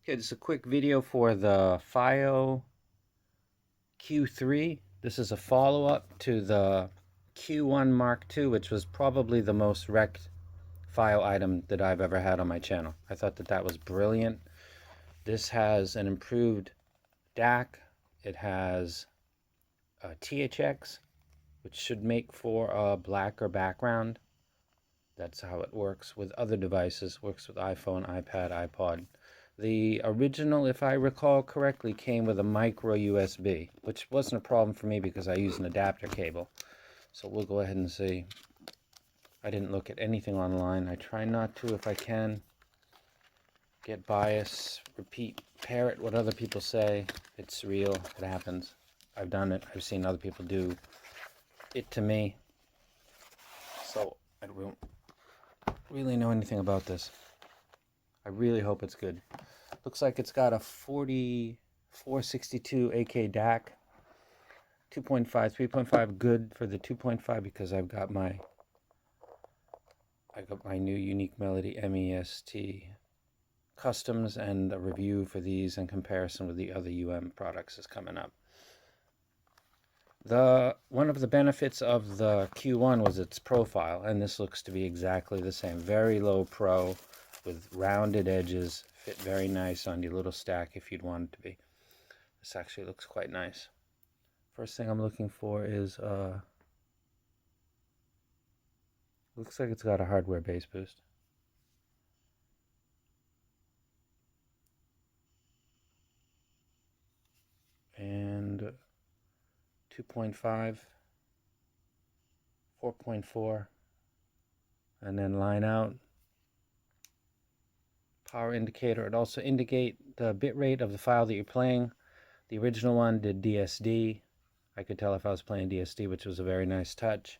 Okay, this is a quick video for the FiiO Q3. This is a follow-up to the Q1 Mark II, which was probably the most wrecked FiiO item that I've ever had on my channel. I thought that was brilliant. This has an improved DAC. It has a THX, which should make for a blacker background. That's how it works with other devices. Works with iPhone, iPad, iPod. The original, if I recall correctly, came with a micro USB, which wasn't a problem for me because I use an adapter cable. So we'll go ahead and see. I didn't look at anything online. I try not to if I can. Get bias, repeat, parrot what other people say. It's real. It happens. I've done it. I've seen other people do it to me. So I don't really know anything about this. I really hope it's good. Looks like it's got a 4462 AK DAC, 2.5, 3.5 good for the 2.5 because I've got my new Unique Melody MEST customs, and a review for these in comparison with the other products is coming up. One of the benefits of the Q1 was its profile, and this looks to be exactly the same. Very low pro with rounded edges, fit very nice on your little stack if you'd want it to be. This actually looks quite nice. First thing I'm looking for is looks like it's got a hardware bass boost. And 2.5, 4.4, and then line out. Power indicator. It also indicate the bit rate of the file that you're playing. The original one did DSD. I could tell if I was playing DSD, which was a very nice touch.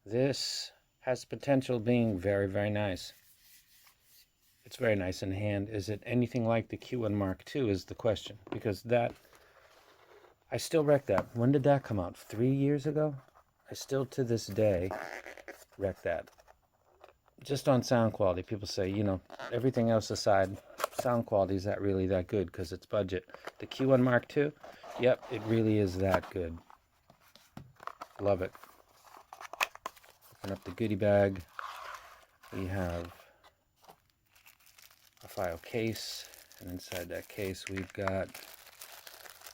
This has potential being very, very nice. It's very nice in hand. Is it anything like the Q1 Mark II is the question, because that, I still wreck that. When did that come out? 3 years ago? I still to this day wreck that. Just on sound quality, people say, you know, everything else aside, sound quality is not really that good because it's budget. The Q1 Mark II, yep, it really is that good. Love it. Open up the goodie bag. We have a FiiO case, and inside that case we've got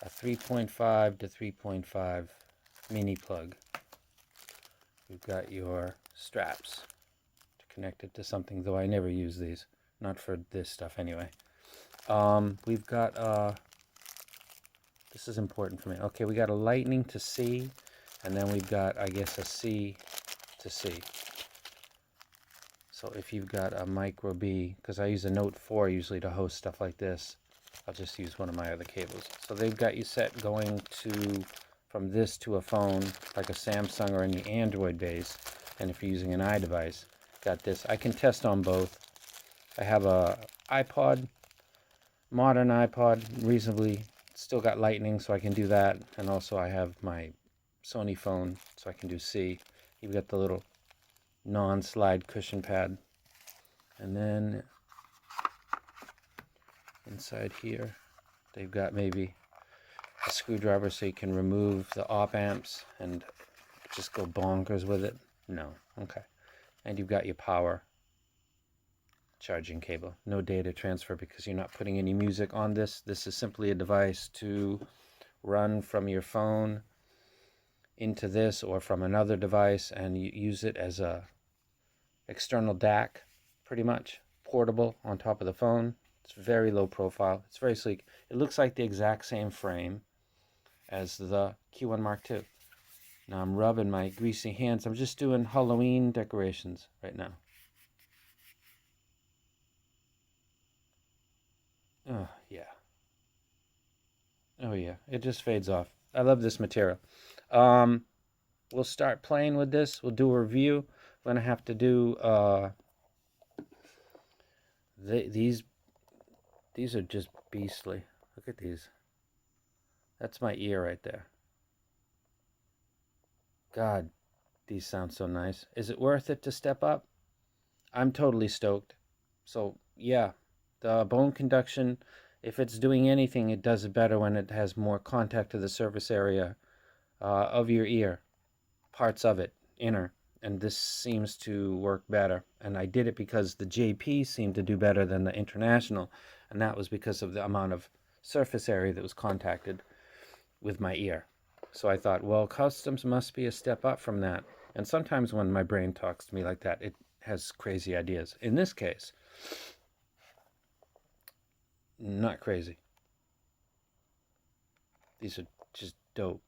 a 3.5 to 3.5 mini plug. We've got your straps connected to something, though I never use these, not for this stuff anyway. We've got this is important for me. Okay, we got a lightning to C, and then we've got, I guess, a C to C. So if you've got a micro B, because I use a Note 4 usually to host stuff like this, I'll just use one of my other cables. So they've got you set going to from this to a phone like a Samsung or any Android base, and if you're using an iDevice, got this. I can test on both. I have a iPod, modern iPod, reasonably, still got lightning, so I can do that. And also I have my Sony phone, so I can do C. You've got the little non-slide cushion pad. And then inside here, they've got maybe a screwdriver so you can remove the op amps and just go bonkers with it. No, okay. And you've got your power charging cable. No data transfer because you're not putting any music on this. This is simply a device to run from your phone into this or from another device, and you use it as a external DAC, pretty much portable on top of the phone. It's very low profile. It's very sleek. It looks like the exact same frame as the Q1 Mark II. Now I'm rubbing my greasy hands. I'm just doing Halloween decorations right now. Oh, yeah. Oh, yeah. It just fades off. I love this material. We'll start playing with this. We'll do a review. We're going to have to do... These are just beastly. Look at these. That's my ear right there. God, these sound so nice. Is it worth it to step up? I'm totally stoked. So, yeah, the bone conduction if it's doing anything, it does it better when it has more contact to the surface area of your ear, parts of it, inner. And this seems to work better. And I did it because the JP seemed to do better than the international, and that was because of the amount of surface area that was contacted with my ear. So I thought, well, customs must be a step up from that. And sometimes when my brain talks to me like that, it has crazy ideas. In this case, not crazy. These are just dope.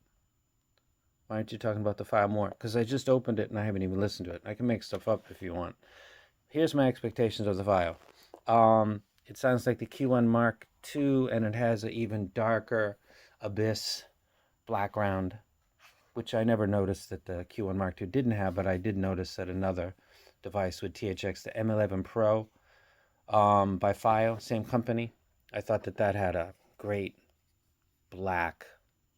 Why aren't you talking about the file more? Because I just opened it and I haven't even listened to it. I can make stuff up if you want. Here's my expectations of the file. It sounds like the Q1 Mark II, and it has an even darker abyss background, which I never noticed that the Q1 Mark II didn't have, but I did notice that another device with THX, the M11 Pro by FiiO, same company, I thought that that had a great black,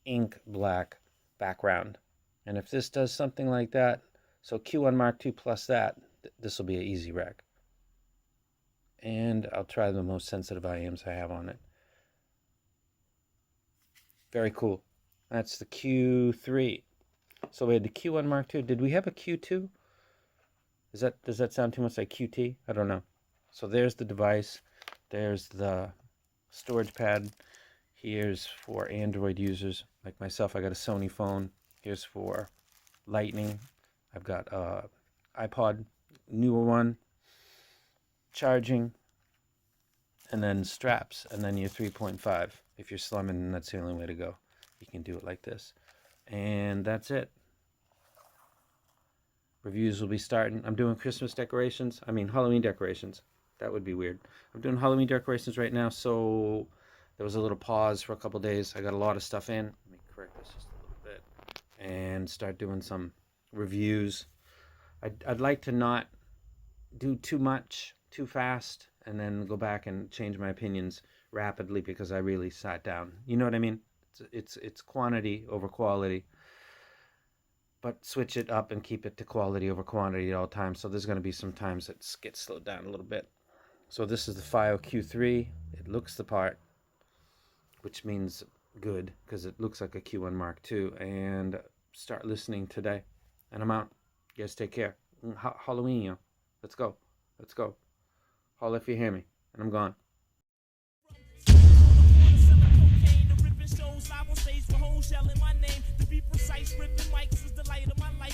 ink black background. And if this does something like that, so Q1 Mark II plus that, this will be an easy rec. And I'll try the most sensitive IEMs I have on it. Very cool. That's the Q3. So we had the Q1 Mark II. Did we have a Q2? Does that sound too much like QT? I don't know. So there's the device. There's the storage pad. Here's for Android users like myself. I got a Sony phone. Here's for Lightning. I've got Ipod, newer one, charging, and then straps, and then your 3.5. If you're slumming, that's the only way to go. You can do it like this. And that's it. Reviews will be starting. I'm doing Christmas decorations. I mean, Halloween decorations. That would be weird. I'm doing Halloween decorations right now, so there was a little pause for a couple days. I got a lot of stuff in. Let me correct this just a little bit. And start doing some reviews. I'd like to not do too much too fast and then go back and change my opinions rapidly because I really sat down. You know what I mean? It's quantity over quality, but switch it up and keep it to quality over quantity at all times. So there's going to be some times that gets slowed down a little bit. So this is the FiiO Q3. It looks the part, which means good because it looks like a Q1 Mark II. And start listening today. And I'm out. You guys take care. Halloween, yo. Let's go. Let's go. Holla if you hear me. And I'm gone. Shows live on stage for whole shell in my name. To be precise, ripping mics is the light of my life.